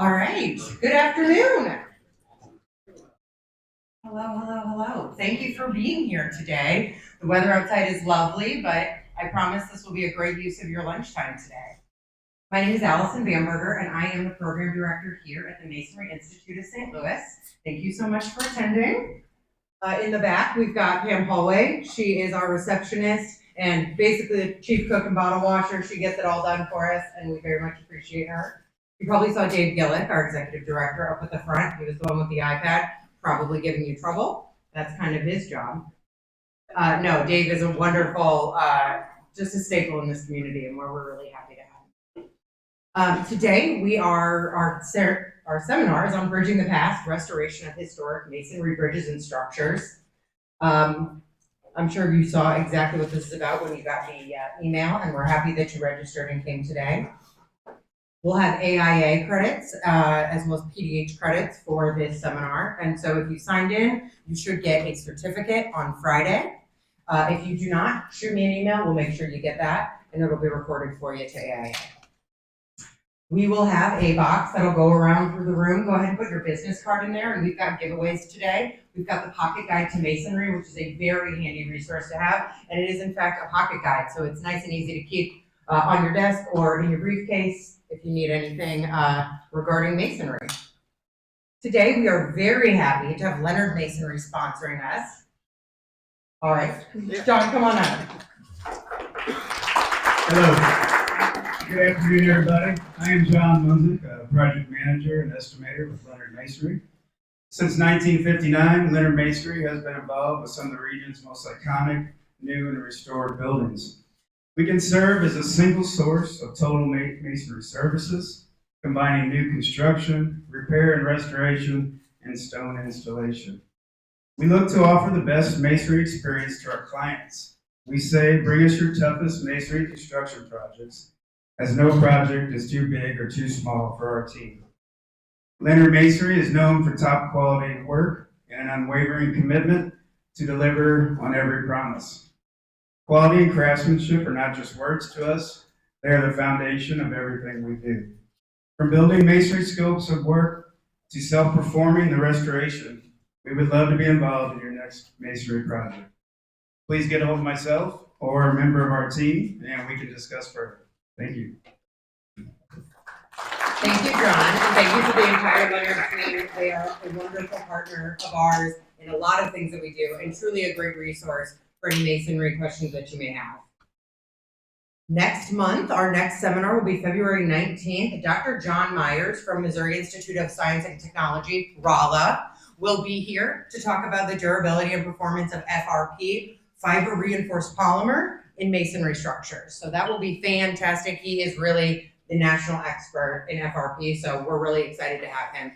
All right, good afternoon. Hello. Thank you for being here today. The weather outside is lovely, but I promise this will be a great use of your lunchtime today. My name is Allison Bamberger, and I am the program director here at the Masonry Institute of St. Louis. Thank you so much for attending. In the back, we've got Pam Hallway. She is our receptionist and basically the chief cook and bottle washer. She gets it all done for us, and we very much appreciate her. You probably saw Dave Gillick, our executive director, up at the front. He was the one with the iPad, probably giving you trouble. That's kind of his job. No, Dave is a wonderful, just a staple in this community, and we're really happy to have him. Today, our seminar is on bridging the past, restoration of historic masonry bridges and structures. I'm sure you saw exactly what this is about when you got the email, and we're happy that you registered and came today. We'll have AIA credits as well as PDH credits for this seminar. And so if you signed in, you should get a certificate on Friday. If you do not, shoot me an email. We'll make sure you get that, and it'll be recorded for you to AIA. We will have a box that'll go around through the room. Go ahead and put your business card in there, and we've got giveaways today. We've got the Pocket Guide to Masonry, which is a very handy resource to have, and it is in fact a pocket guide, so it's nice and easy to keep on your desk or in your briefcase if you need anything regarding masonry. Today, we are very happy to have Leonard Masonry sponsoring us. All right, John, come on up. Hello. Good afternoon, everybody. I am John Munzik, project manager and estimator with Leonard Masonry. Since 1959, Leonard Masonry has been involved with some of the region's most iconic, new, and restored buildings. We can serve as a single source of total masonry services, combining new construction, repair and restoration, and stone installation. We look to offer the best masonry experience to our clients. We say, bring us your toughest masonry construction projects, as no project is too big or too small for our team. Leonard Masonry is known for top quality work and an unwavering commitment to deliver on every promise. Quality and craftsmanship are not just words to us, they are the foundation of everything we do. From building masonry scopes of work to self-performing the restoration, we would love to be involved in your next masonry project. Please get a hold of myself or a member of our team, and we can discuss further. Thank you. Thank you, John, and thank you to the entire Leonard team. They are a wonderful partner of ours in a lot of things that we do, and truly a great resource for any masonry questions that you may have. Next month, our next seminar will be February 19th. Dr. John Myers from Missouri Institute of Science and Technology, RALA, will be here to talk about the durability and performance of FRP, fiber reinforced polymer, in masonry structures. So that will be fantastic. He is really the national expert in FRP, so we're really excited to have him.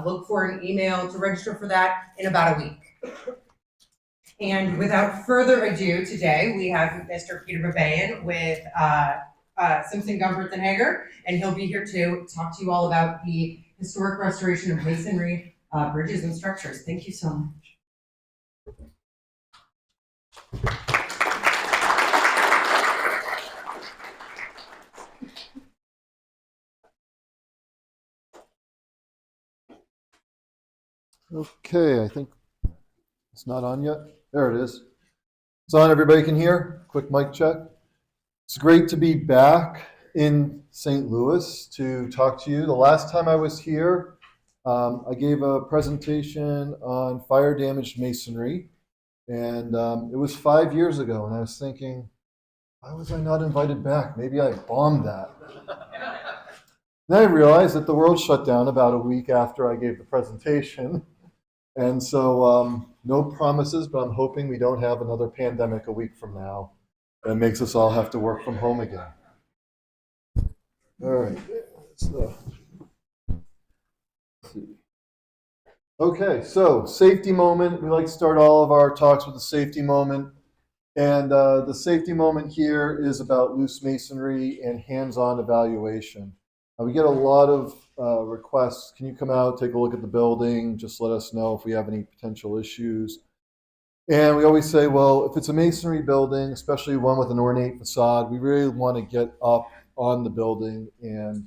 Look for an email to register for that in about a week. And without further ado, today we have Mr. Peter Babaian with Simpson, Gumpertz, and Hager, and he'll be here to talk to you all about the historic restoration of masonry bridges and structures. Thank you so much. Okay, I think it's not on yet. There it is. It's on, everybody can hear? Quick mic check. It's great to be back in St. Louis to talk to you. The last time I was here, I gave a presentation on fire damaged masonry, and it was 5 years ago, and I was thinking, why was I not invited back? Maybe I bombed that. Then I realized that the world shut down about a week after I gave the presentation. And so no promises, but I'm hoping we don't have another pandemic a week from now that makes us all have to work from home again. All right. Let's see. Okay, so safety moment. We like to start all of our talks with a safety moment. And the safety moment here is about loose masonry and hands-on evaluation. We get a lot of requests. Can you come out, take a look at the building, just let us know if we have any potential issues. And we always say, well, if it's a masonry building, especially one with an ornate facade, we really want to get up on the building and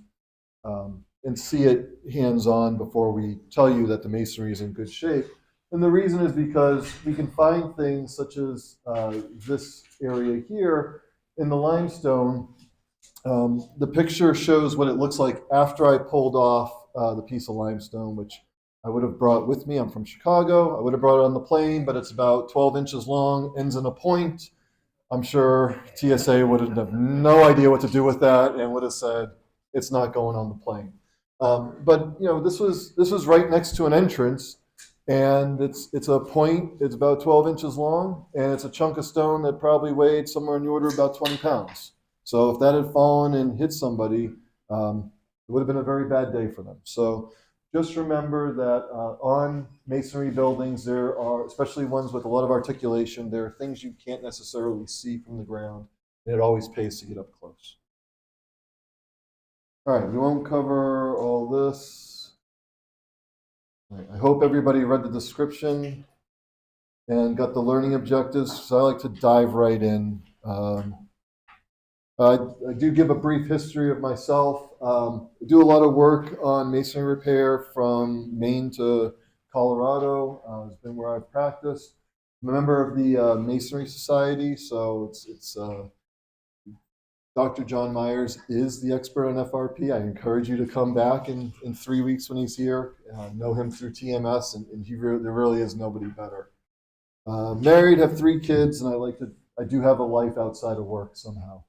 and see it hands-on before we tell you that the masonry is in good shape. And the reason is because we can find things such as this area here in the limestone. The picture shows what it looks like after I pulled off the piece of limestone, which I would have brought with me. I'm from Chicago. I would have brought it on the plane, but it's about 12 inches long, ends in a point. I'm sure TSA would have no idea what to do with that and would have said, it's not going on the plane. But this was right next to an entrance, and it's a point. It's about 12 inches long, and it's a chunk of stone that probably weighed somewhere in the order of about 20 pounds. So if that had fallen and hit somebody, it would have been a very bad day for them. So just remember that on masonry buildings, there are, especially ones with a lot of articulation, there are things you can't necessarily see from the ground, and it always pays to get up close. All right, we won't cover all this. All right, I hope everybody read the description and got the learning objectives, so I like to dive right in. I do give a brief history of myself. I do a lot of work on masonry repair from Maine to Colorado. It's been where I've practiced. I'm a member of the Masonry Society, so it's Dr. John Myers is the expert on FRP. I encourage you to come back in 3 weeks when he's here. Know him through TMS, and there really is nobody better. Married, have 3 kids, and I do have a life outside of work somehow.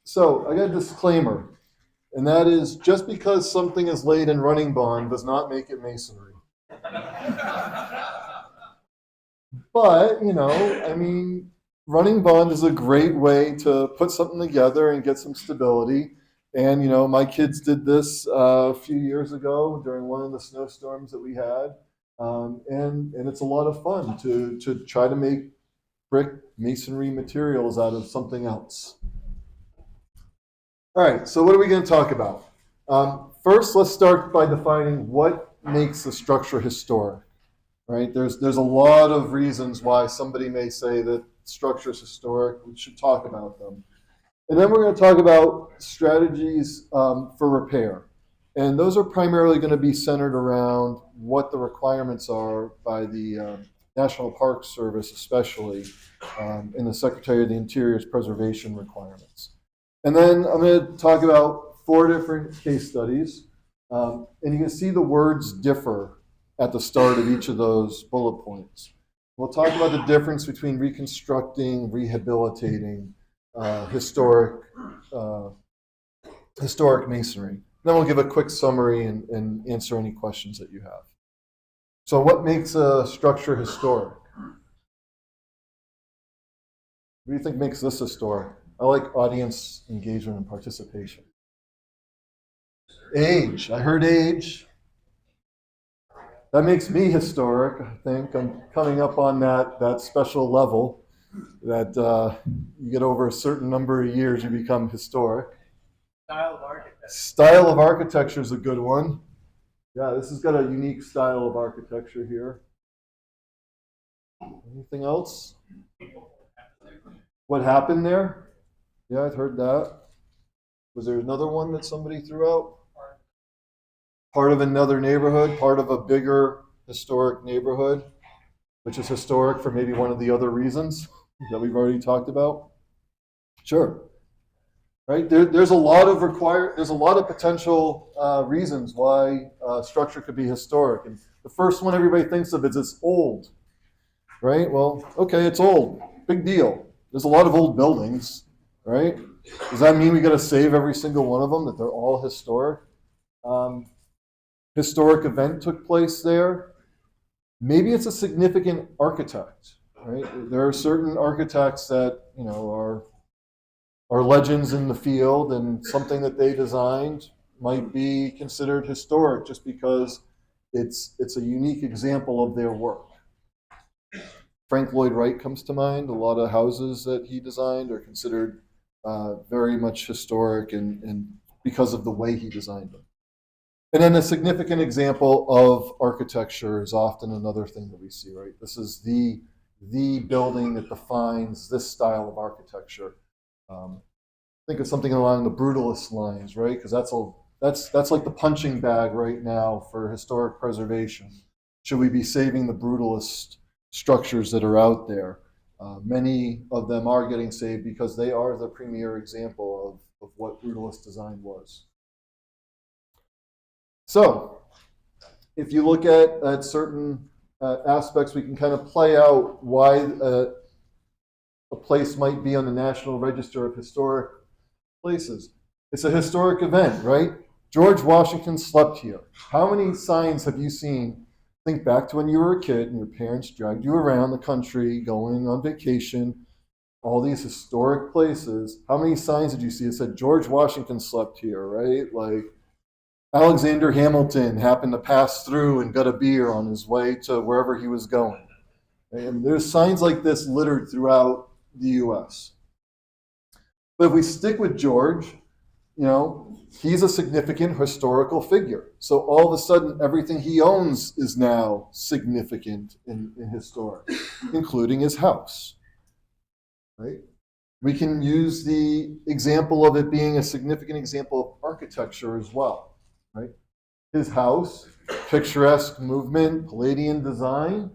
So I got a disclaimer, and that is just because something is laid in running bond does not make it masonry. But, running bond is a great way to put something together and get some stability. And, my kids did this a few years ago during one of the snowstorms that we had. And it's a lot of fun to try to make brick masonry materials out of something else. All right, so what are we going to talk about? First, let's start by defining what makes the structure historic. Right? There's a lot of reasons why somebody may say that structure is historic. We should talk about them. And then we're going to talk about strategies for repair. And those are primarily going to be centered around what the requirements are by the National Park Service, especially in the Secretary of the Interior's preservation requirements. And then I'm going to talk about 4 different case studies. And you can see the words differ at the start of each of those bullet points. We'll talk about the difference between reconstructing, rehabilitating, historic masonry. Then we'll give a quick summary and answer any questions that you have. So what makes a structure historic? What do you think makes this historic? I like audience engagement and participation. Age. I heard age. That makes me historic, I think. I'm coming up on that special level that you get over a certain number of years, you become historic. Style of architecture. Style of architecture is a good one. Yeah, this has got a unique style of architecture here. Anything else? What happened there? Yeah, I've heard that. Was there another one that somebody threw out? Part of another neighborhood, part of a bigger historic neighborhood, which is historic for maybe one of the other reasons that we've already talked about. Sure. Right? There's a lot of potential reasons why structure could be historic. And the first one everybody thinks of is it's old. Right? Well, okay, it's old. Big deal. There's a lot of old buildings, right? Does that mean we got to save every single one of them, that they're all historic? Historic event took place there. Maybe it's a significant architect, right? There are certain architects that are legends in the field, and something that they designed might be considered historic just because it's a unique example of their work. Frank Lloyd Wright comes to mind. A lot of houses that he designed are considered very much historic and because of the way he designed them. And then a significant example of architecture is often another thing that we see, right? This is the building that defines this style of architecture. Think of something along the brutalist lines, right? Because That's like the punching bag right now for historic preservation. Should we be saving the brutalist structures that are out there? Many of them are getting saved because they are the premier example of what brutalist design was. So, if you look at certain aspects, we can kind of play out why a place might be on the National Register of Historic Places. It's a historic event, right? George Washington slept here. How many signs have you seen? Think back to when you were a kid and your parents dragged you around the country going on vacation, all these historic places. How many signs did you see that said George Washington slept here, right? Like Alexander Hamilton happened to pass through and got a beer on his way to wherever he was going. And there's signs like this littered throughout the US. But if we stick with George, he's a significant historical figure. So all of a sudden, everything he owns is now significant in historic, including his house, right? We can use the example of it being a significant example of architecture as well, right? His house, picturesque movement, Palladian design,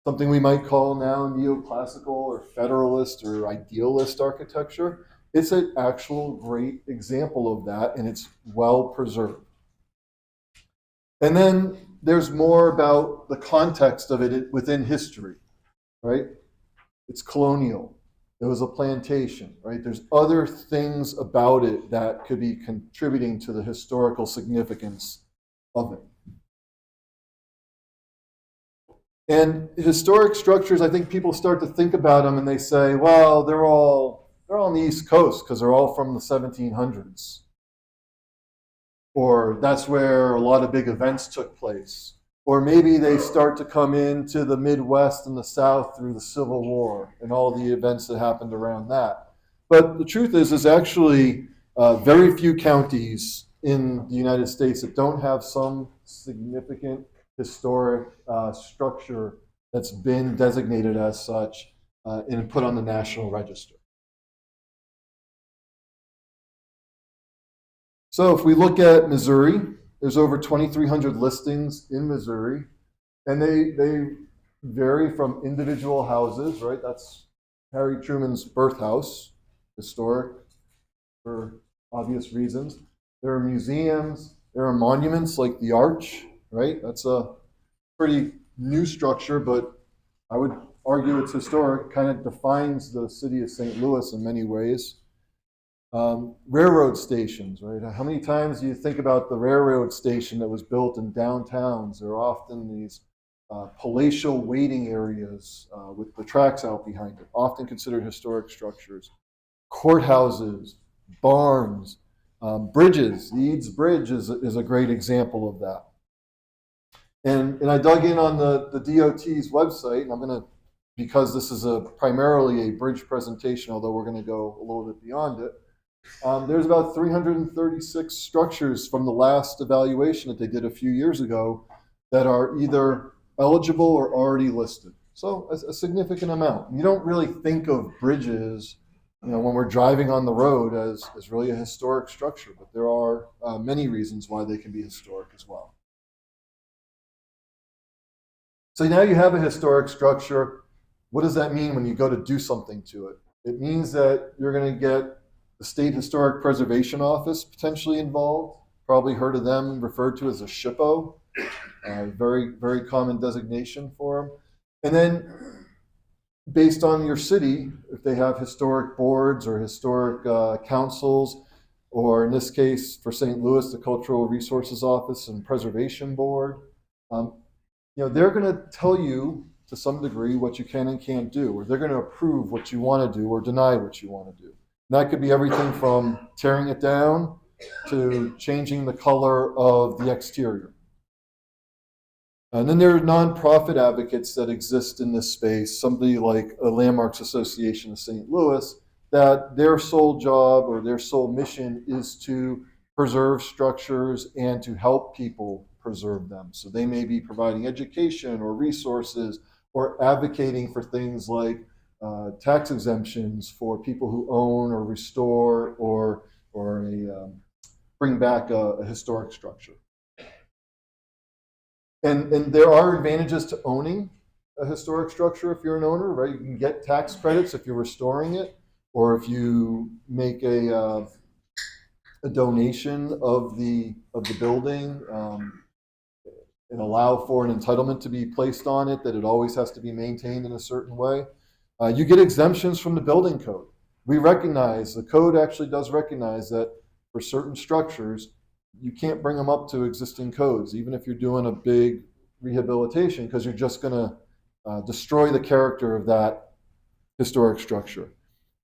something we might call now neoclassical or federalist or idealist architecture. It's an actual great example of that, and it's well preserved. And then there's more about the context of it within history, right? It's colonial. It was a plantation, right? There's other things about it that could be contributing to the historical significance of it. And historic structures, I think people start to think about them and they say, well, they're all on the East Coast because they're all from the 1700s. Or that's where a lot of big events took place. Or maybe they start to come into the Midwest and the South through the Civil War and all the events that happened around that. But the truth is actually very few counties in the United States that don't have some significant historic structure that's been designated as such and put on the National Register. So if we look at Missouri, there's over 2,300 listings in Missouri, and they vary from individual houses, right? That's Harry Truman's birthhouse, historic for obvious reasons. There are museums, there are monuments like the Arch, right? That's a pretty new structure, but I would argue it's historic, kind of defines the city of St. Louis in many ways. Railroad stations, right? How many times do you think about the railroad station that was built in downtowns? There are often these palatial waiting areas with the tracks out behind it, often considered historic structures. Courthouses, barns, bridges. The Eads Bridge is a great example of that. And I dug in on the DOT's website, and I'm going to, because this is primarily a bridge presentation, although we're going to go a little bit beyond it, there's about 336 structures from the last evaluation that they did a few years ago that are either eligible or already listed. So a significant amount. You don't really think of bridges, when we're driving on the road as really a historic structure, but there are many reasons why they can be historic as well. So now you have a historic structure. What does that mean when you go to do something to it? It means that you're going to get the State Historic Preservation Office potentially involved. Probably heard of them referred to as a SHPO. Very, very common designation for them. And then based on your city, if they have historic boards or historic councils, or in this case for St. Louis, the Cultural Resources Office and Preservation Board, they're going to tell you to some degree what you can and can't do, or they're going to approve what you want to do or deny what you want to do. And that could be everything from tearing it down to changing the color of the exterior. And then there are nonprofit advocates that exist in this space, somebody like a Landmarks Association of St. Louis, that their sole job or their sole mission is to preserve structures and to help people preserve them. So they may be providing education or resources or advocating for things like tax exemptions for people who own or restore or bring back a historic structure. And there are advantages to owning a historic structure if you're an owner, right? You can get tax credits if you're restoring it, or if you make a donation of the building, and allow for an entitlement to be placed on it, that it always has to be maintained in a certain way. You get exemptions from the building code. We recognize, the code actually does recognize that for certain structures, you can't bring them up to existing codes, even if you're doing a big rehabilitation, because you're just going to destroy the character of that historic structure.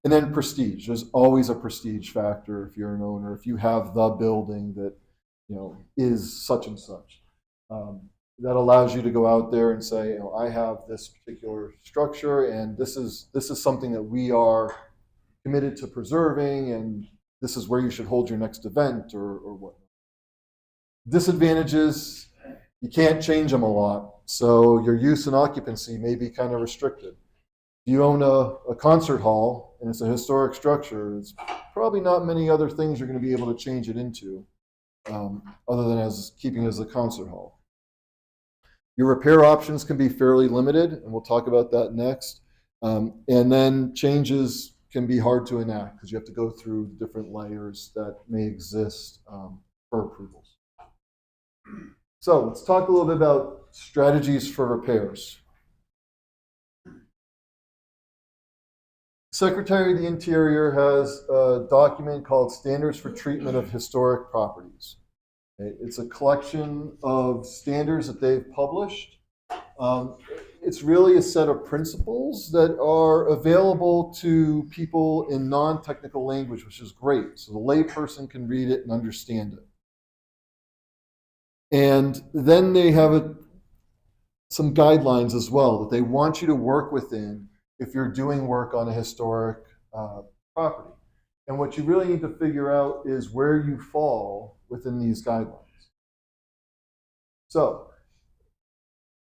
And then prestige. There's always a prestige factor if you're an owner, if you have the building that is such and such. That allows you to go out there and say, I have this particular structure, and this is something that we are committed to preserving, and this is where you should hold your next event or what. Disadvantages, you can't change them a lot, so your use and occupancy may be kind of restricted. If you own a concert hall and it's a historic structure, it's probably not many other things you're going to be able to change it into, other than as keeping it as a concert hall. Your repair options can be fairly limited, and we'll talk about that next. And then changes can be hard to enact because you have to go through different layers that may exist for approvals. So let's talk a little bit about strategies for repairs. Secretary of the Interior has a document called Standards for Treatment of Historic Properties. It's a collection of standards that they've published. It's really a set of principles that are available to people in non-technical language, which is great. So the layperson can read it and understand it. And then they have some guidelines as well that they want you to work within if you're doing work on a historic property. And what you really need to figure out is where you fall within these guidelines. So,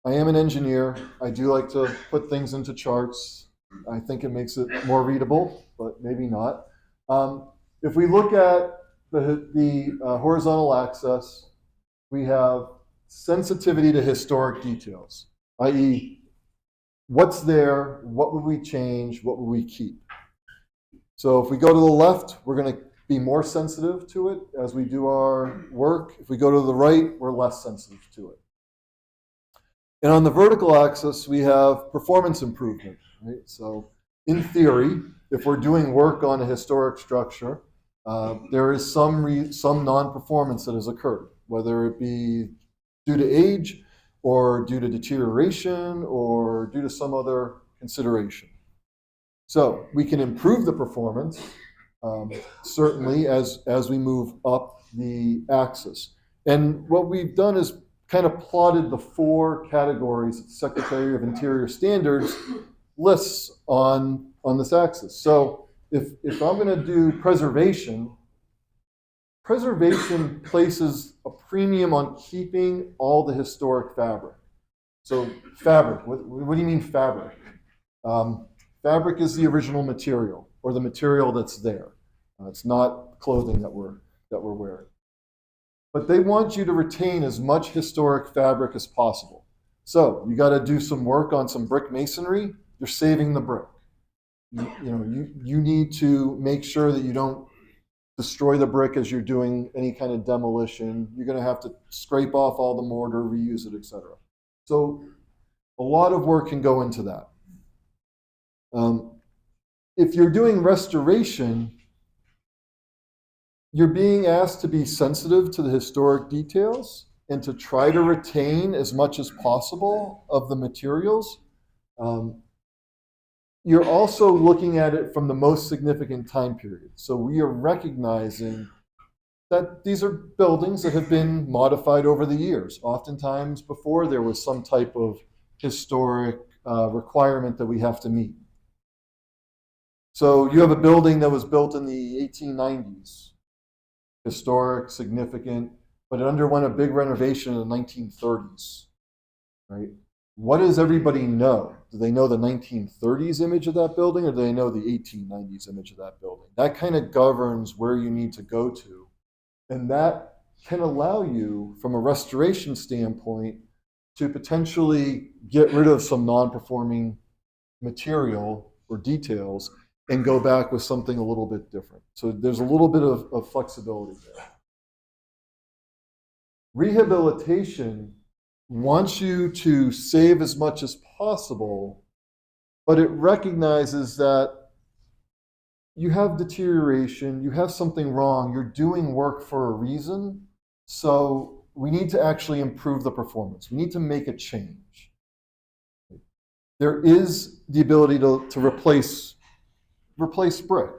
I am an engineer. I do like to put things into charts. I think it makes it more readable, but maybe not. If we look at the horizontal axis, we have sensitivity to historic details, i.e., what's there, what would we change, what would we keep? So if we go to the left, we're going to be more sensitive to it as we do our work. If we go to the right, we're less sensitive to it. And on the vertical axis, we have performance improvement. Right? So in theory, if we're doing work on a historic structure, there is some non-performance that has occurred, whether it be due to age or due to deterioration or due to some other consideration. So we can improve the performance, certainly, as we move up the axis. And what we've done is kind of plotted the 4 categories that the Secretary of Interior Standards lists on this axis. So if I'm going to do preservation places a premium on keeping all the historic fabric. So fabric, what do you mean fabric? Fabric is the original material, or the material that's there. It's not clothing that we're wearing. But they want you to retain as much historic fabric as possible. So you got to do some work on some brick masonry. You're saving the brick. You need to make sure that you don't destroy the brick as you're doing any kind of demolition. You're going to have to scrape off all the mortar, reuse it, etc. So a lot of work can go into that. If you're doing restoration, you're being asked to be sensitive to the historic details and to try to retain as much as possible of the materials. You're also looking at it from the most significant time period. So we are recognizing that these are buildings that have been modified over the years. Oftentimes before there was some type of historic requirement that we have to meet. So you have a building that was built in the 1890s, historic, significant, but it underwent a big renovation in the 1930s, right? What does everybody know? Do they know the 1930s image of that building, or do they know the 1890s image of that building? That kind of governs where you need to go to And that can allow you, from a restoration standpoint, to potentially get rid of some non-performing material or details and go back with something a little bit different. So there's a little bit of flexibility there. Rehabilitation wants you to save as much as possible, but it recognizes that you have deterioration, you have something wrong, you're doing work for a reason. So we need to actually improve the performance. We need to make a change. There is the ability to replace brick,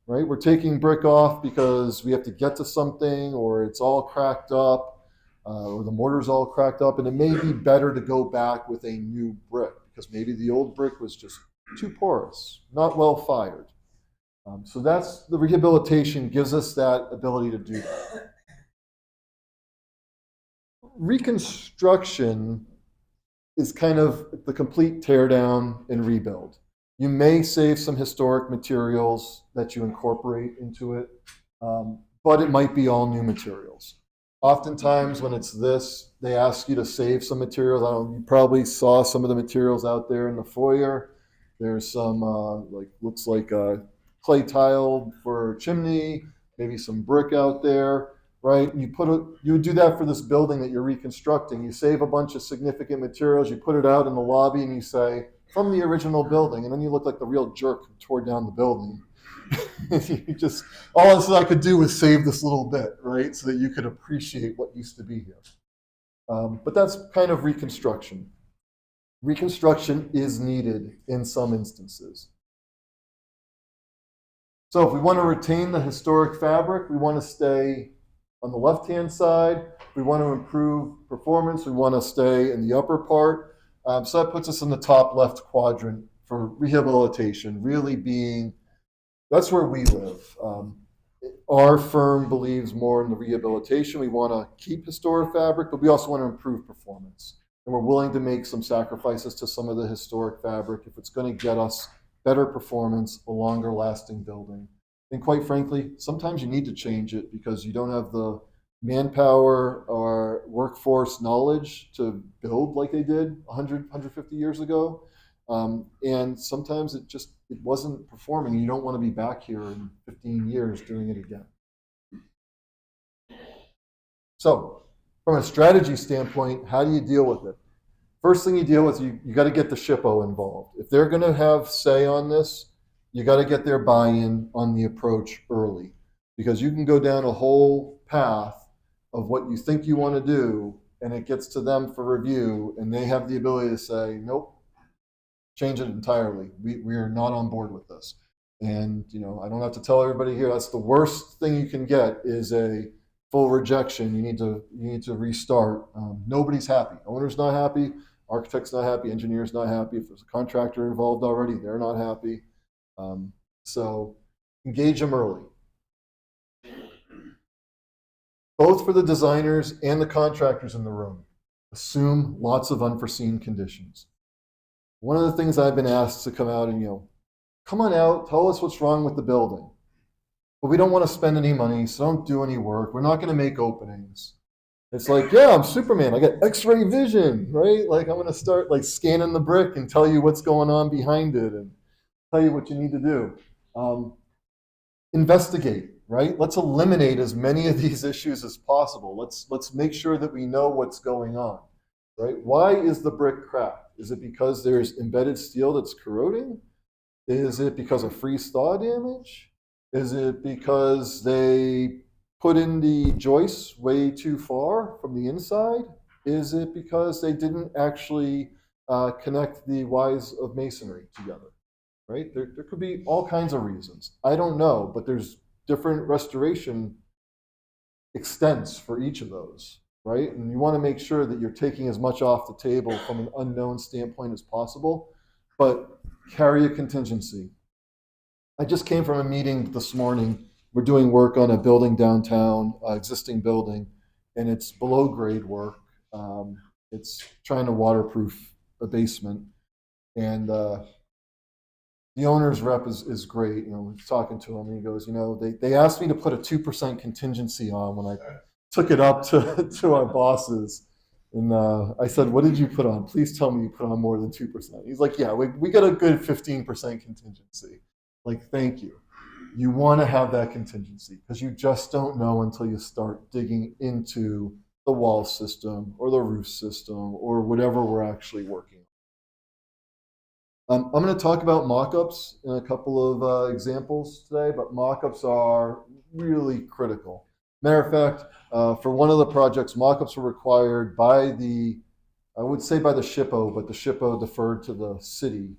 right? We're taking brick off because we have to get to something, or it's all cracked up, or the mortar's all cracked up, and it may be better to go back with a new brick because maybe the old brick was just too porous, not well fired. So that's the rehabilitation gives us that ability to do that. Reconstruction is kind of the complete tear down and rebuild. You may save some historic materials that you incorporate into it, but it might be all new materials. Oftentimes, when it's this, they ask you to save some materials. You probably saw some of the materials out there in the foyer. There's some looks like clay tile for a chimney, maybe some brick out there, right? And you would do that for this building that you're reconstructing. You save a bunch of significant materials, you put it out in the lobby, and you say, from the original building, and then you look like the real jerk who tore down the building. You just, all I could do was save this little bit, right? So that you could appreciate what used to be here. But that's kind of reconstruction. Reconstruction is needed in some instances. So if we want to retain the historic fabric, we want to stay on the left-hand side. If we want to improve performance, we want to stay in the upper part. So that puts us in the top left quadrant for rehabilitation, really being, that's where we live. Our firm believes more in the rehabilitation. We want to keep historic fabric, but we also want to improve performance. And we're willing to make some sacrifices to some of the historic fabric if it's going to get us better performance, a longer lasting building. And quite frankly, sometimes you need to change it because you don't have the manpower or workforce knowledge to build like they did 100, 150 years ago. And sometimes it wasn't performing. You don't want to be back here in 15 years doing it again. So from a strategy standpoint, how do you deal with it? First thing you deal with, you got to get the SHPO involved. If they're going to have say on this, you got to get their buy-in on the approach early, because you can go down a whole path of what you think you want to do, and it gets to them for review, and they have the ability to say, nope, change it entirely. We are not on board with this. And I don't have to tell everybody here, that's the worst thing you can get is a full rejection. You need to restart. Nobody's happy. Owner's not happy. Architect's not happy. Engineer's not happy. If there's a contractor involved already, they're not happy. So engage them early. Both for the designers and the contractors in the room, assume lots of unforeseen conditions. One of the things I've been asked to come out and, come on out, tell us what's wrong with the building. But we don't want to spend any money, so don't do any work. We're not going to make openings. It's like, yeah, I'm Superman. I got X-ray vision, right? Like I'm going to start like scanning the brick and tell you what's going on behind it and tell you what you need to do. Investigate, right? Let's eliminate as many of these issues as possible. Let's make sure that we know what's going on, right? Why is the brick cracked? Is it because there's embedded steel that's corroding? Is it because of freeze-thaw damage? Is it because they put in the joists way too far from the inside? Is it because they didn't actually connect the wires of masonry together? Right? There could be all kinds of reasons. I don't know, but there's different restoration extents for each of those, right? And you want to make sure that you're taking as much off the table from an unknown standpoint as possible, but carry a contingency. I just came from a meeting this morning. We're doing work on a building downtown, existing building, and it's below grade work. It's trying to waterproof a basement. And the owner's rep is great. You know, talking to him, and he goes, you know, they asked me to put a 2% contingency on when I took it up to our bosses. And I said, what did you put on? Please tell me you put on more than 2%. He's like, yeah, we got a good 15% contingency. Like, thank you. You want to have that contingency because you just don't know until you start digging into the wall system or the roof system or whatever we're actually working on. I'm going to talk about mock-ups in a couple of examples today, but mock-ups are really critical. Matter of fact, for one of the projects, mock-ups were required by I would say by the SHPO, but the SHPO deferred to the city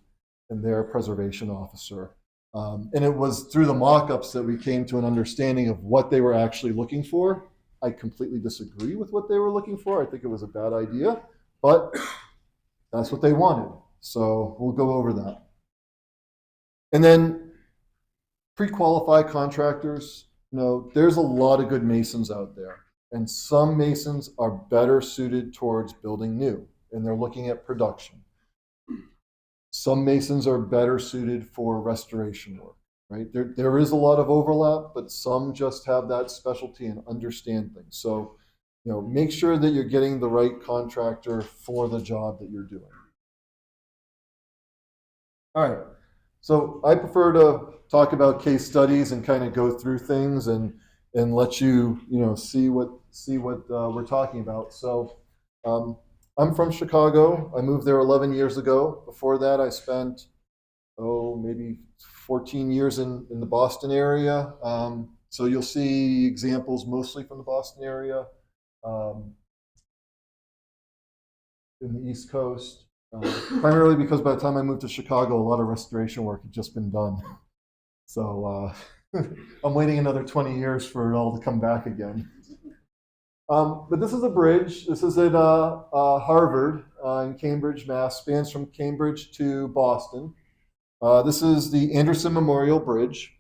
and their preservation officer. And it was through the mock-ups that we came to an understanding of what they were actually looking for. I completely disagree with what they were looking for. I think it was a bad idea, but that's what they wanted. So we'll go over that. And then pre-qualify contractors. You know, there's a lot of good masons out there, and some masons are better suited towards building new, and they're looking at production. Some masons are better suited for restoration work, right? There is a lot of overlap, but some just have that specialty and understand things. So, you know, make sure that you're getting the right contractor for the job that you're doing. All right. So I prefer to talk about case studies and kind of go through things and let you, you know, see what we're talking about. So I'm from Chicago. I moved there 11 years ago. Before that, I spent maybe 14 years in the Boston area. So you'll see examples mostly from the Boston area, in the East Coast. Primarily because by the time I moved to Chicago, a lot of restoration work had just been done. So I'm waiting another 20 years for it all to come back again. But this is a bridge. This is at Harvard in Cambridge, Mass. Spans from Cambridge to Boston. This is the Anderson Memorial Bridge.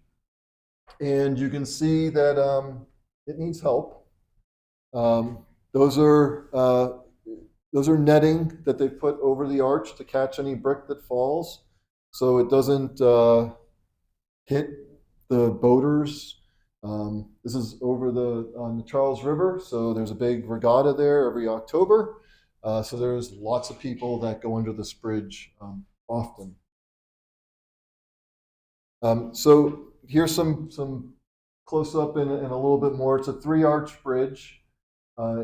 And you can see that it needs help. Those are netting that they put over the arch to catch any brick that falls, so it doesn't hit the boaters. This is over on the Charles River, so there's a big regatta there every October. So there's lots of people that go under this bridge often. So here's some close up and a little bit more. It's a 3-arch bridge.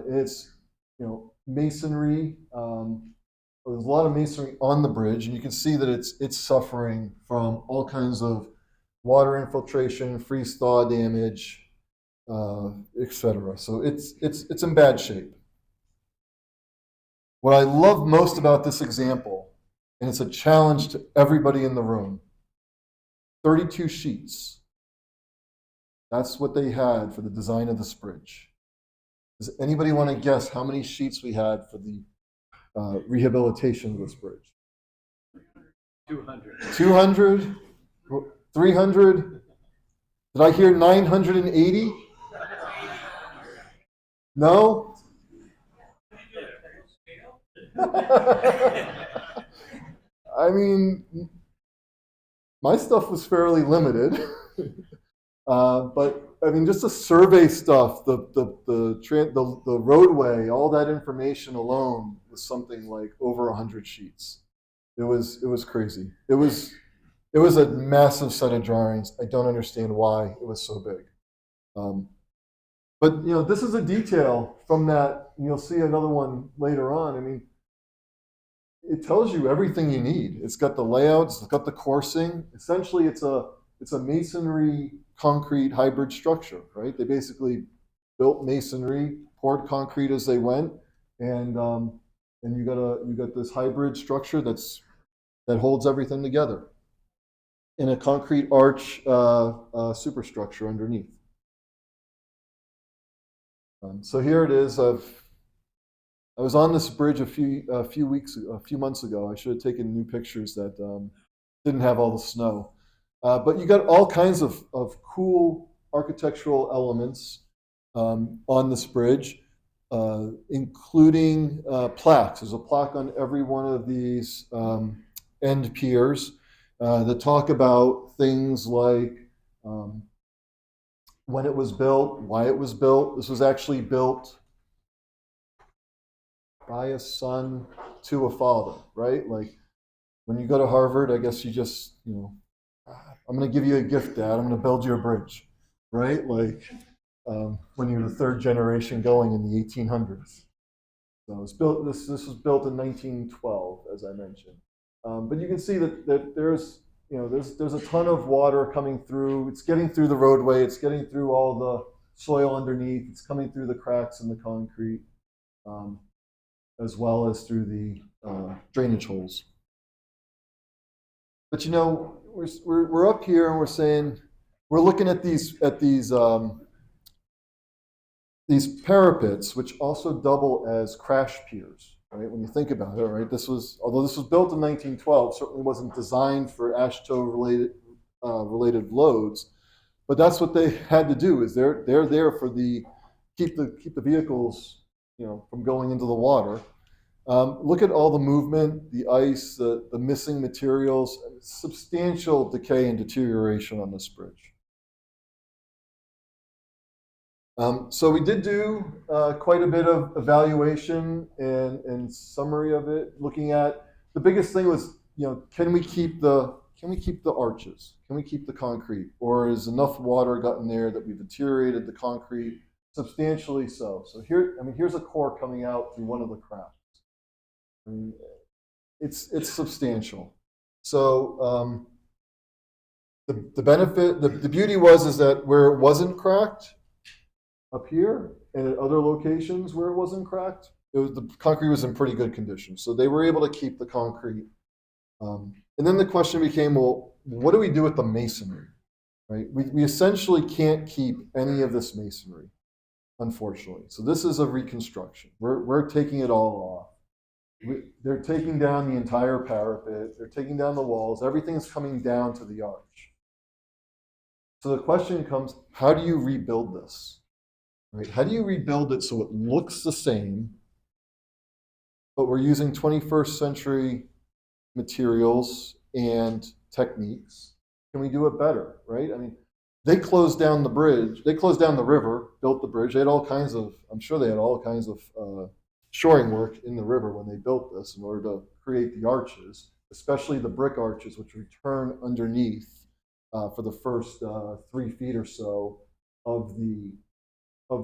It's, you know, masonry. There's a lot of masonry on the bridge, and you can see that it's suffering from all kinds of water infiltration, freeze thaw damage, etc. So it's in bad shape. What I love most about this example, and it's a challenge to everybody in the room, 32 sheets. That's what they had for the design of this bridge. Does anybody want to guess how many sheets we had for the rehabilitation of this bridge? 200. 200? 300? Did I hear 980? No? I mean, my stuff was fairly limited. But I mean, just the survey stuff, the roadway, all that information alone was something like over 100 sheets. It was crazy. It was a massive set of drawings. I don't understand why it was so big. But you know, this is a detail from that. You'll see another one later on. I mean, it tells you everything you need. It's got the layouts. It's got the coursing. Essentially, it's a masonry concrete hybrid structure, right? They basically built masonry, poured concrete as they went, and you got this hybrid structure that holds everything together in a concrete arch superstructure underneath. So here it is. I was on this bridge a few months ago. I should have taken new pictures that didn't have all the snow. But you got all kinds of cool architectural elements on this bridge, including plaques. There's a plaque on every one of these end piers. that talk about things like when it was built, why it was built. This was actually built by a son to a father, right? Like when you go to Harvard, I guess you just, I'm going to give you a gift, Dad. I'm going to build you a bridge, right? Like when you're the third generation going in the 1800s. So it's built. This was built in 1912, as I mentioned. But you can see that there's there's a ton of water coming through. It's getting through the roadway. It's getting through all the soil underneath. It's coming through the cracks in the concrete, as well as through the drainage holes. But we're up here and we're saying we're looking at these parapets, which also double as crash piers, right? When you think about it, right? Although this was built in 1912, certainly wasn't designed for AASHTO related loads, but that's what they had to do. Is they're there for keep the vehicles, from going into the water. Look at all the movement, the ice, the missing materials, substantial decay and deterioration on this bridge. So we did do quite a bit of evaluation and summary of it. Looking at the biggest thing was, can we keep the arches? Can we keep the concrete? Or is enough water gotten there that we deteriorated the concrete substantially so? So here's a core coming out through one of the cracks. I mean, it's substantial. So the benefit, the beauty is that where it wasn't cracked, up here and at other locations where it wasn't cracked, the concrete was in pretty good condition. So they were able to keep the concrete. And then the question became, well, what do we do with the masonry? Right? We essentially can't keep any of this masonry, unfortunately. So this is a reconstruction. We're taking it all off. They're taking down the entire parapet. They're taking down the walls. Everything's coming down to the arch. So the question comes, how do you rebuild this? Right? How do you rebuild it so it looks the same, but we're using 21st century materials and techniques? Can we do it better, right? I mean, they closed down the bridge. They closed down the river, built the bridge. They had all kinds of, I'm sure they had all kinds of shoring work in the river when they built this in order to create the arches, especially the brick arches, which return underneath for the first 3 feet or so of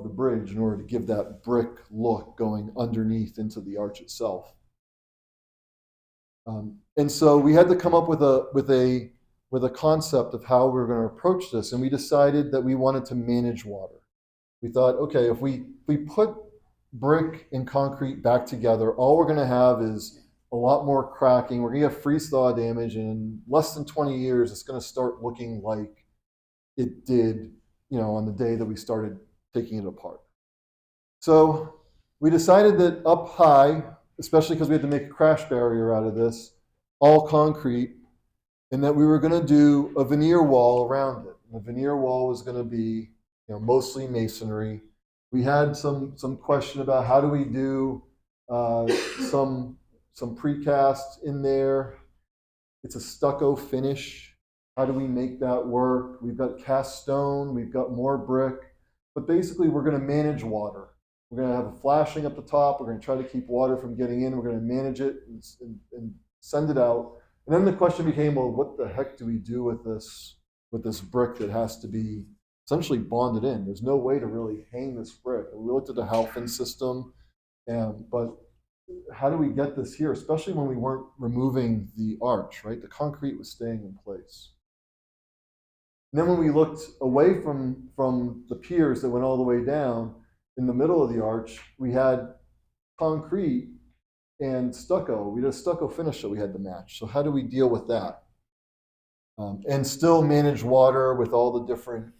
the bridge in order to give that brick look going underneath into the arch itself. And so we had to come up with a concept of how we were going to approach this, and we decided that we wanted to manage water. We thought, okay, if we put brick and concrete back together, all we're going to have is a lot more cracking. We're going to get freeze thaw damage, and in less than 20 years, it's going to start looking like it did, on the day that we started taking it apart. So we decided that up high, especially because we had to make a crash barrier out of this, all concrete, and that we were going to do a veneer wall around it. And the veneer wall was going to be, mostly masonry. We had some question about how do we do some precast in there. It's a stucco finish. How do we make that work? We've got cast stone. We've got more brick. But basically, we're going to manage water. We're going to have a flashing up the top. We're going to try to keep water from getting in. We're going to manage it and send it out. And then the question became, well, what the heck do we do with this brick that has to be essentially bonded in? There's no way to really hang this brick. We looked at the Halfin system, but how do we get this here, especially when we weren't removing the arch, right? The concrete was staying in place. And then when we looked away from the piers that went all the way down, in the middle of the arch, we had concrete and stucco. We had a stucco finish that we had to match. So how do we deal with that? And still manage water with all the different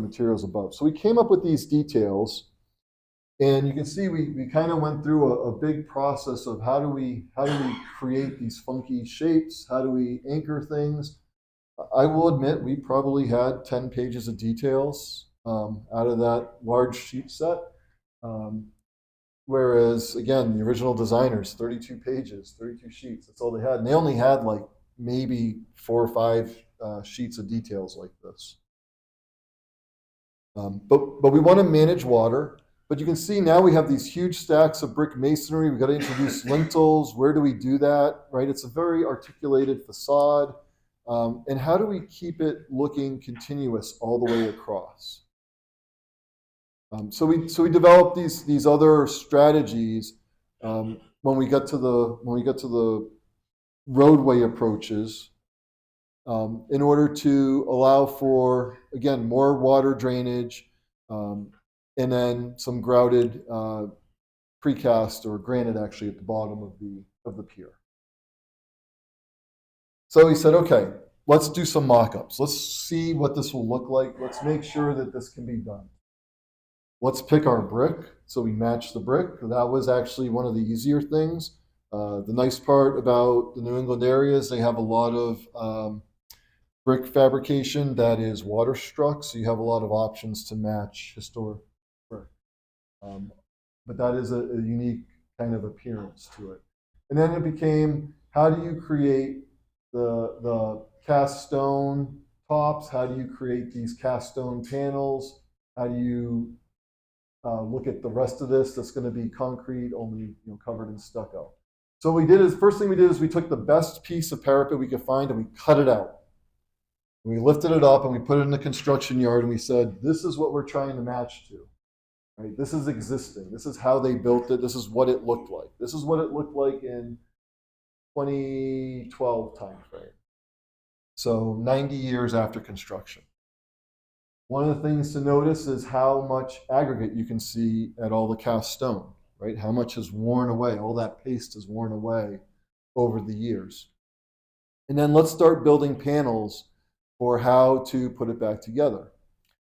materials above. So we came up with these details, and you can see we kind of went through a big process of how do we create these funky shapes? How do we anchor things? I will admit we probably had 10 pages of details out of that large sheet set. Whereas, again, the original designers, 32 pages, 32 sheets, that's all they had. And they only had like maybe 4 or 5 sheets of details like this. But we want to manage water. But you can see now we have these huge stacks of brick masonry. We've got to introduce lintels. Where do we do that, right? It's a very articulated facade. And how do we keep it looking continuous all the way across? So we developed these other strategies when we got to the roadway approaches in order to allow for, again, more water drainage, and then some grouted precast or granite actually at the bottom of the pier. So he said, okay, let's do some mock-ups. Let's see what this will look like. Let's make sure that this can be done. Let's pick our brick. So we matched the brick. That was actually one of the easier things. The nice part about the New England area is they have a lot of brick fabrication that is water struck, so you have a lot of options to match historic brick. But that is a unique kind of appearance to it. And then it became, how do you create the cast stone tops? How do you create these cast stone panels? How do you look at the rest of this that's going to be concrete, only covered in stucco? So what we did is, first thing we did is we took the best piece of parapet we could find and we cut it out. We lifted it up and we put it in the construction yard and we said, this is what we're trying to match to. Right? This is existing. This is how they built it. This is what it looked like. This is what it looked like in 2012 timeframe. So 90 years after construction. One of the things to notice is how much aggregate you can see at all the cast stone, right? How much has worn away. All that paste has worn away over the years. And then let's start building panels for how to put it back together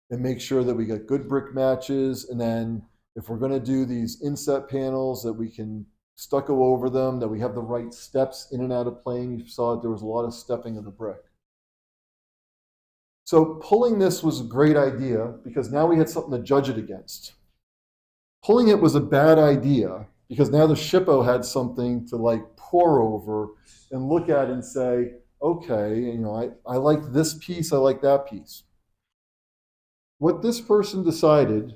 and make sure that we get good brick matches. And then if we're going to do these inset panels, that we can stucco over them, that we have the right steps in and out of plane. You saw that there was a lot of stepping of the brick. So pulling this was a great idea because now we had something to judge it against. Pulling it was a bad idea because now the shippo had something to like pour over and look at and say, okay, I like this piece, I like that piece. What this person decided,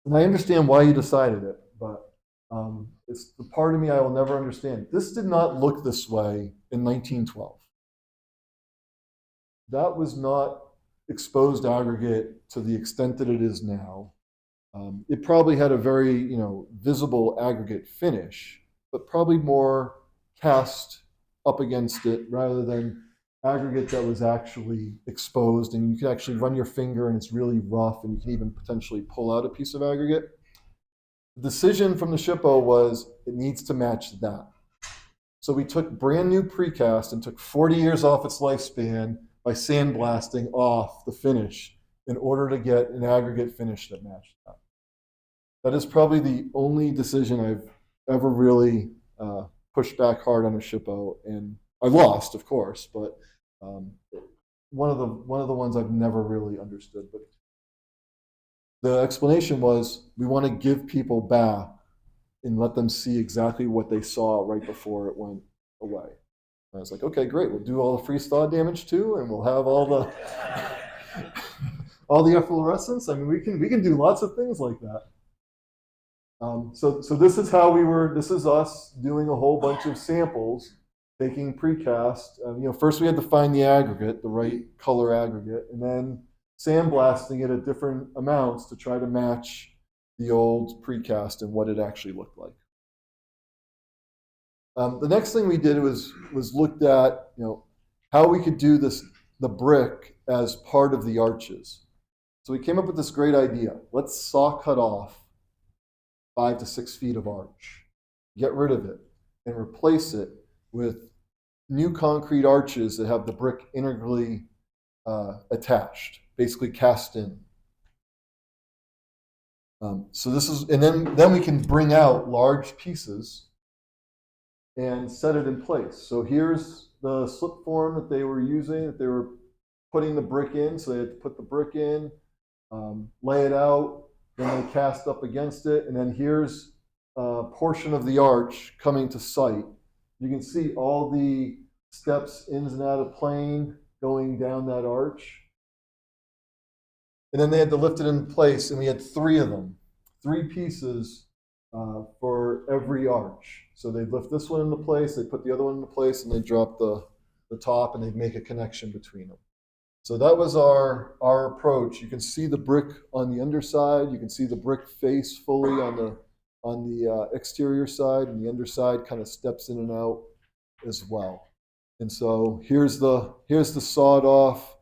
and I understand why he decided it, but it's the part of me I will never understand. This did not look this way in 1912. That was not exposed aggregate to the extent that it is now. It probably had a very, visible aggregate finish, but probably more cast up against it rather than aggregate that was actually exposed, and you can actually run your finger and it's really rough and you can even potentially pull out a piece of aggregate. The decision from the shippo was it needs to match that. So we took brand new precast and took 40 years off its lifespan by sandblasting off the finish in order to get an aggregate finish that matched that. That is probably the only decision I've ever really pushed back hard on a shippo, and I lost, of course, but one of the ones I've never really understood. But the explanation was we want to give people back and let them see exactly what they saw right before it went away. And I was like, okay, great. We'll do all the freeze-thaw damage too, and we'll have all the all the efflorescence. I mean, we can do lots of things like that. So this is how we were. This is us doing a whole bunch of samples, taking precast. First we had to find the aggregate, the right color aggregate, and then sandblasting it at different amounts to try to match the old precast and what it actually looked like. The next thing we did was looked at how we could do the brick as part of the arches. So we came up with this great idea. Let's saw cut off 5 to 6 feet of arch, get rid of it, and replace it with new concrete arches that have the brick integrally attached, basically cast in. So this is, and then we can bring out large pieces and set it in place. So here's the slip form that they were using, that they were putting the brick in. So they had to put the brick in, lay it out, then they cast up against it, and then here's a portion of the arch coming to sight. You can see all the steps ins and out of plane going down that arch. And then they had to lift it in place, and we had three of them, three pieces for every arch. So they'd lift this one into place, they'd put the other one into place, and they'd drop the top, and they'd make a connection between them. So that was our approach. You can see the brick on the underside. You can see the brick face fully on the exterior side, and the underside kind of steps in and out as well. And so here's the sawed off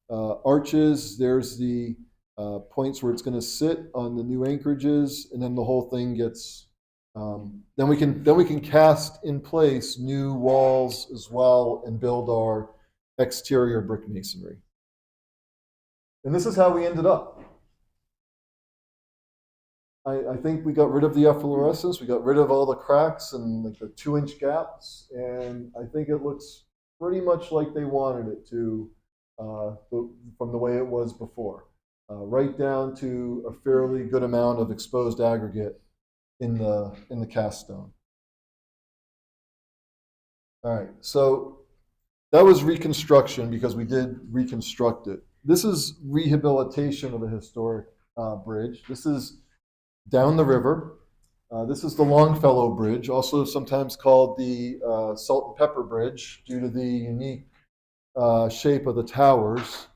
arches. There's the points where it's going to sit on the new anchorages, and then the whole thing gets. Then we can cast in place new walls as well and build our exterior brick masonry. And this is how we ended up. I think we got rid of the efflorescence, we got rid of all the cracks and like the 2-inch gaps, and I think it looks pretty much like they wanted it to from the way it was before. Right down to a fairly good amount of exposed aggregate in the cast stone. All right, so that was reconstruction because we did reconstruct it. This is rehabilitation of a historic bridge. This is down the river. This is the Longfellow Bridge, also sometimes called the Salt and Pepper Bridge due to the unique shape of the towers.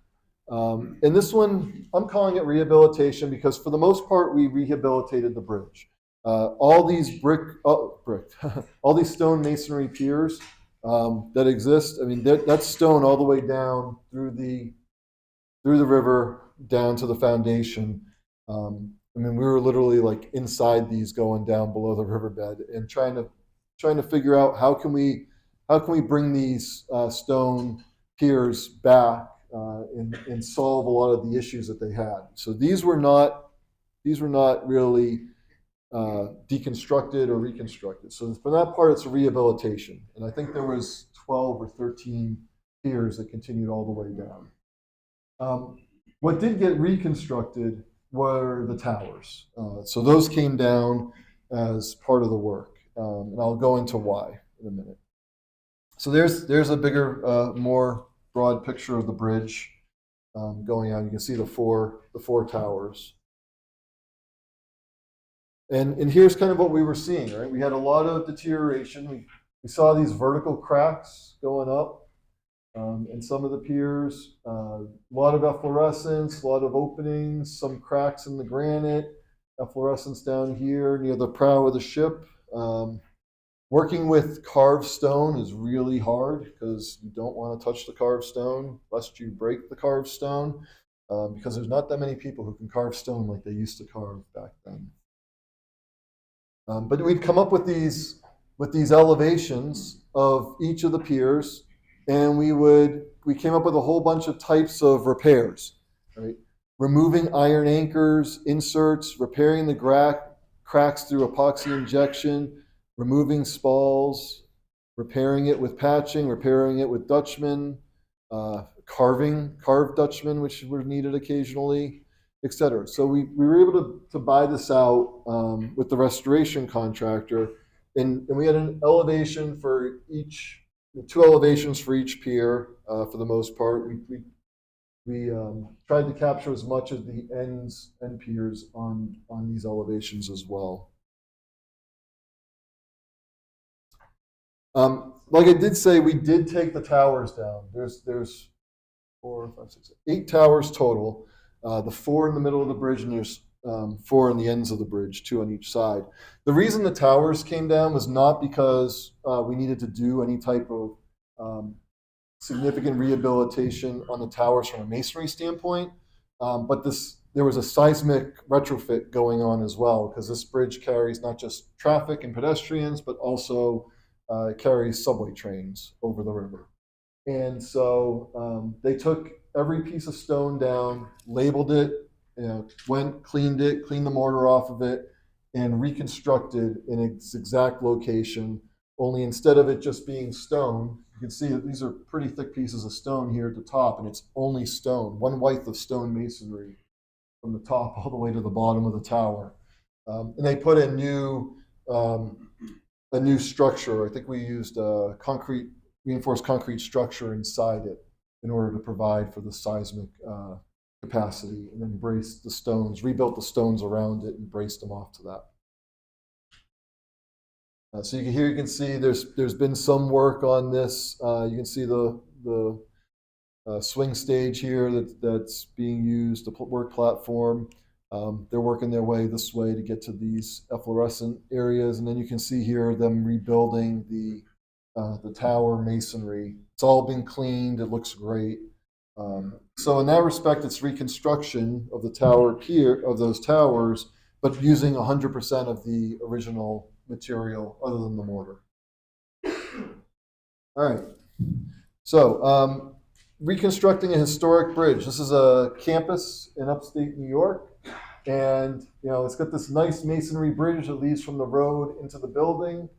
And this one, I'm calling it rehabilitation because for the most part, we rehabilitated the bridge. All these all these stone masonry piers that exist. I mean, that's stone all the way down through the river down to the foundation. I mean, we were literally like inside these, going down below the riverbed, and trying to figure out how can we bring these stone piers back and solve a lot of the issues that they had. So these were not really deconstructed or reconstructed. So for that part, it's a rehabilitation. And I think there was 12 or 13 piers that continued all the way down. What did get reconstructed were the towers. So those came down as part of the work. And I'll go into why in a minute. So there's a bigger, more broad picture of the bridge going out. You can see the four towers. And here's kind of what we were seeing, right? We had a lot of deterioration. We saw these vertical cracks going up in some of the piers, a lot of efflorescence, a lot of openings, some cracks in the granite, efflorescence down here near the prow of the ship. Working with carved stone is really hard because you don't want to touch the carved stone lest you break the carved stone because there's not that many people who can carve stone like they used to carve back then. But we'd come up with these elevations of each of the piers, and we came up with a whole bunch of types of repairs, right? Removing iron anchors, inserts, repairing the cracks through epoxy injection, removing spalls, repairing it with patching, repairing it with Dutchman, carved Dutchman, which were needed occasionally, etc. So we were able to buy this out with the restoration contractor, and we had an elevation for each, 2 elevations for each pier for the most part. We tried to capture as much of the end piers on these elevations as well. Like I did say, we did take the towers down. There's 4, 5, 6, 8 towers total. The 4 in the middle of the bridge, and there's 4 on the ends of the bridge, 2 on each side. The reason the towers came down was not because we needed to do any type of significant rehabilitation on the towers from a masonry standpoint, but there was a seismic retrofit going on as well, because this bridge carries not just traffic and pedestrians, but also carries subway trains over the river. And so they took every piece of stone down, labeled it, cleaned the mortar off of it, and reconstructed in its exact location. Only instead of it just being stone, you can see that these are pretty thick pieces of stone here at the top, and it's only stone, one width of stone masonry from the top all the way to the bottom of the tower. And they put a new structure. I think we used concrete reinforced concrete structure inside it in order to provide for the seismic capacity, and then braced the stones, rebuilt the stones around it, and braced them off to that. So here you can see there's been some work on this. You can see the swing stage here that's being used, the work platform. They're working their way this way to get to these efflorescent areas, and then you can see here them rebuilding the tower masonry. It's all been cleaned. It looks great. So in that respect, it's reconstruction of the tower pier of those towers, but using 100% of the original material other than the mortar. All right. So reconstructing a historic bridge. This is a campus in upstate New York, and it's got this nice masonry bridge that leads from the road into the building.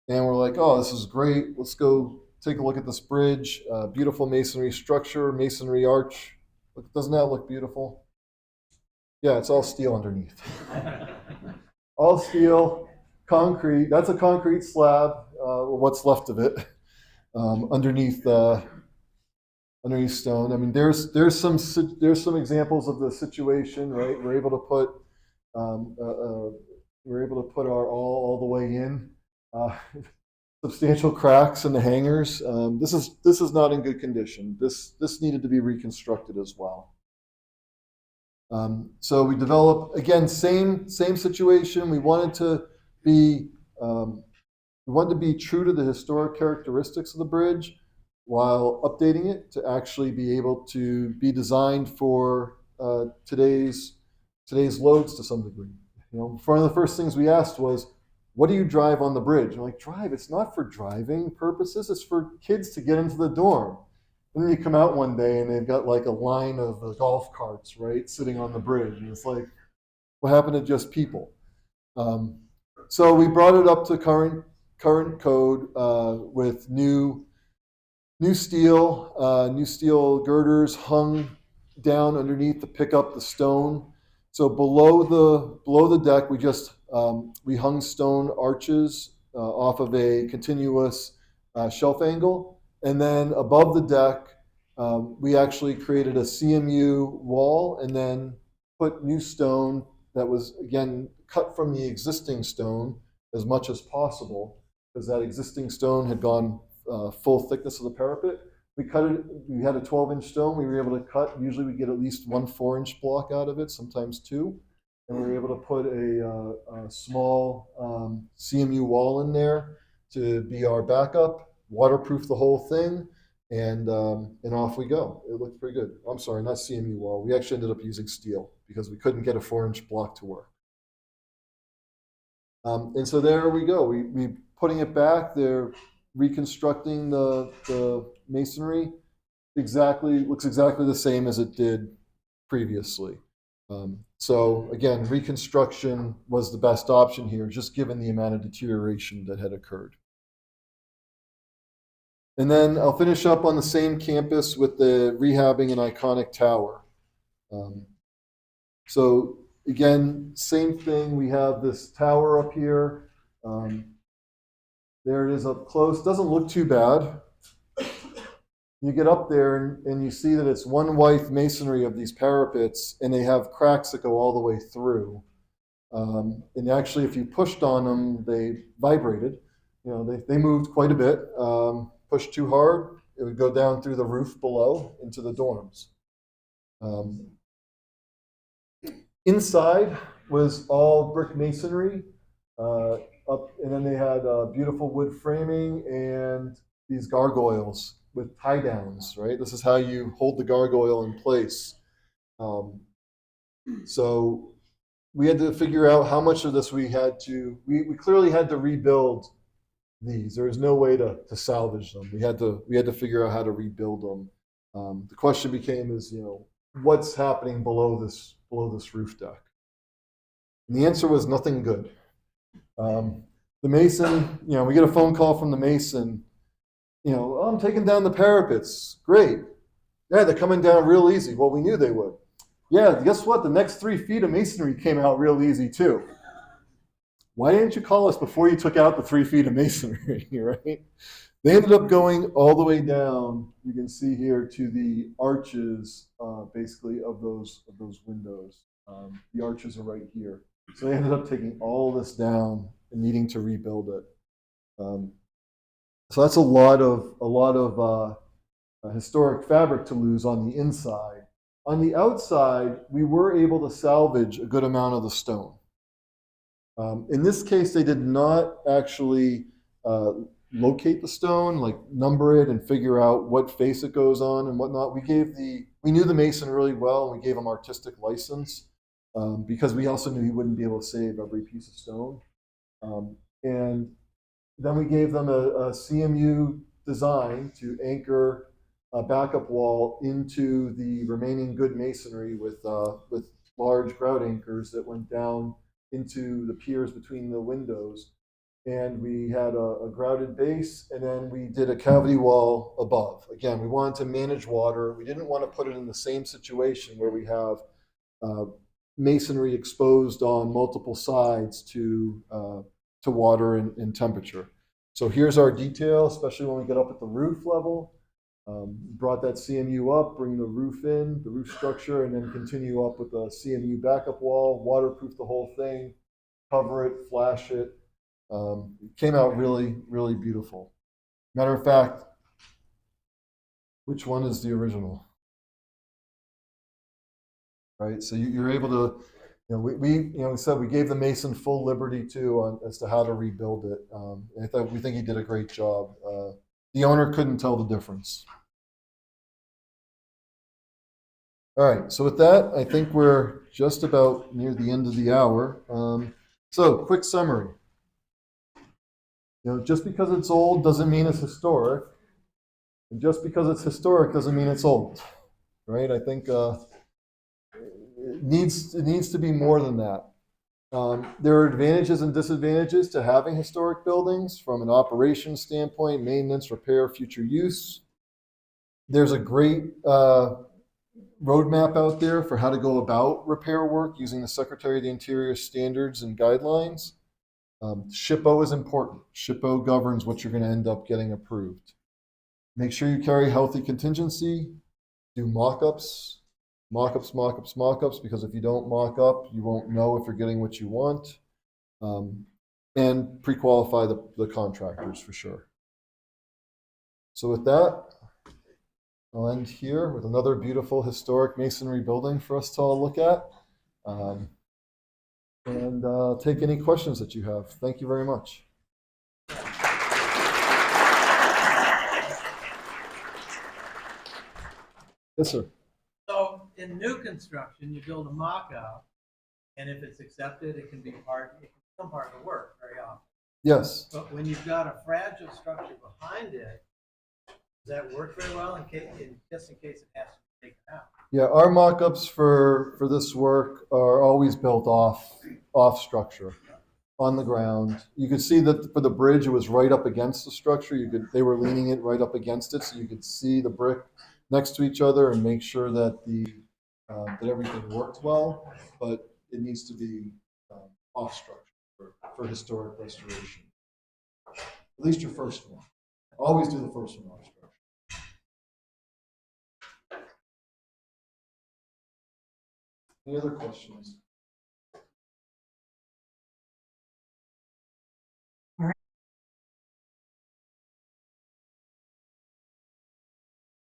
And we're like, oh, this is great. Let's go take a look at this bridge. Beautiful masonry structure, masonry arch. Doesn't that look beautiful? Yeah, it's all steel underneath. All steel, concrete. That's a concrete slab, or what's left of it, underneath stone. I mean, there's some examples of the situation, right? We're able to put our all the way in. Substantial cracks in the hangers. This is not in good condition. This needed to be reconstructed as well. So we developed, again, same situation. We wanted to be true to the historic characteristics of the bridge while updating it to actually be able to be designed for today's loads to some degree. One of the first things we asked was, what do you drive on the bridge? I'm like, drive? It's not for driving purposes. It's for kids to get into the dorm. And then you come out one day and they've got like a line of golf carts, right, sitting on the bridge. And it's like, what happened to just people? So we brought it up to current code with new steel girders hung down underneath to pick up the stone. So below the deck, we hung stone arches off of a continuous shelf angle, and then above the deck, we actually created a CMU wall, and then put new stone that was again cut from the existing stone as much as possible, because that existing stone had gone full thickness of the parapet. We cut it. We had a 12-inch stone. We were able to cut. Usually, we get at least one 4-inch block out of it, sometimes two. And we were able to put a small CMU wall in there to be our backup, waterproof the whole thing, and off we go. It looked pretty good. I'm sorry, not CMU wall. We actually ended up using steel because we couldn't get a 4-inch block to work. And so there we go. We putting it back. They're reconstructing the masonry. Looks exactly the same as it did previously. So again, reconstruction was the best option here, just given the amount of deterioration that had occurred. And then I'll finish up on the same campus with the rehabbing an iconic tower. So again, same thing. We have this tower up here. There it is up close. Doesn't look too bad. You get up there and you see that it's one white masonry of these parapets, and they have cracks that go all the way through. And actually, if you pushed on them, they vibrated. They moved quite a bit. Pushed too hard, it would go down through the roof below into the dorms. Inside was all brick masonry, and then they had beautiful wood framing and these gargoyles with tie downs, right? This is how you hold the gargoyle in place. So we had to figure out how much of this we clearly had to rebuild these. There was no way to salvage them. We had to figure out how to rebuild them. The question became what's happening below this roof deck? And the answer was nothing good. The mason, we get a phone call from the mason, I'm taking down the parapets. Great. Yeah, they're coming down real easy. Well, we knew they would. Yeah, guess what? The next 3 feet of masonry came out real easy too. why didn't you call us before you took out the 3 feet of masonry, right? They ended up going all the way down. You can see here to the arches, basically of those windows. The arches are right here. So they ended up taking all this down and needing to rebuild it. So that's a lot of historic fabric to lose on the inside. On the outside, we were able to salvage a good amount of the stone. In this case, they did not actually locate the stone, like number it and figure out what face it goes on and whatnot. We knew the mason really well, and we gave him artistic license because we also knew he wouldn't be able to save every piece of stone. And then we gave them a CMU design to anchor a backup wall into the remaining good masonry with large grout anchors that went down into the piers between the windows. And we had a grouted base, and then we did a cavity wall above. Again, we wanted to manage water. We didn't want to put it in the same situation where we have masonry exposed on multiple sides to water and temperature. So here's our detail, especially when we get up at the roof level. Brought that CMU up, bring the roof in, the roof structure, and then continue up with the CMU backup wall, waterproof the whole thing, cover it, flash it. It came out really, really beautiful. Matter of fact, which one is the original? Right, so you're able to, we said we gave the mason full liberty too as to how to rebuild it. We think he did a great job. The owner couldn't tell the difference. All right, so with that, I think we're just about near the end of the hour. So, quick summary. Just because it's old doesn't mean it's historic, and just because it's historic doesn't mean it's old, right? I think it needs to be more than that. There are advantages and disadvantages to having historic buildings from an operations standpoint, maintenance, repair, future use. There's a great roadmap out there for how to go about repair work using the Secretary of the Interior standards and guidelines. SHPO is important. SHPO governs what you're going to end up getting approved. Make sure you carry healthy contingency. Do mock-ups, because if you don't mock up, you won't know if you're getting what you want. And pre-qualify the contractors for sure. So with that, I'll end here with another beautiful historic masonry building for us to all look at. And take any questions that you have. Thank you very much. Yes, sir. So in new construction, you build a mock-up, and if it's accepted, it can become part of the work very often. Yes. But when you've got a fragile structure behind it, does that work very well just in case it has to be taken out? Yeah, our mock-ups for this work are always built off structure, on the ground. You could see that for the bridge, it was right up against the structure. They were leaning it right up against it, so you could see the brick next to each other and make sure that that everything worked well. But it needs to be off structure for historic restoration. At least your first one. Always do the first one off structure. Any other questions?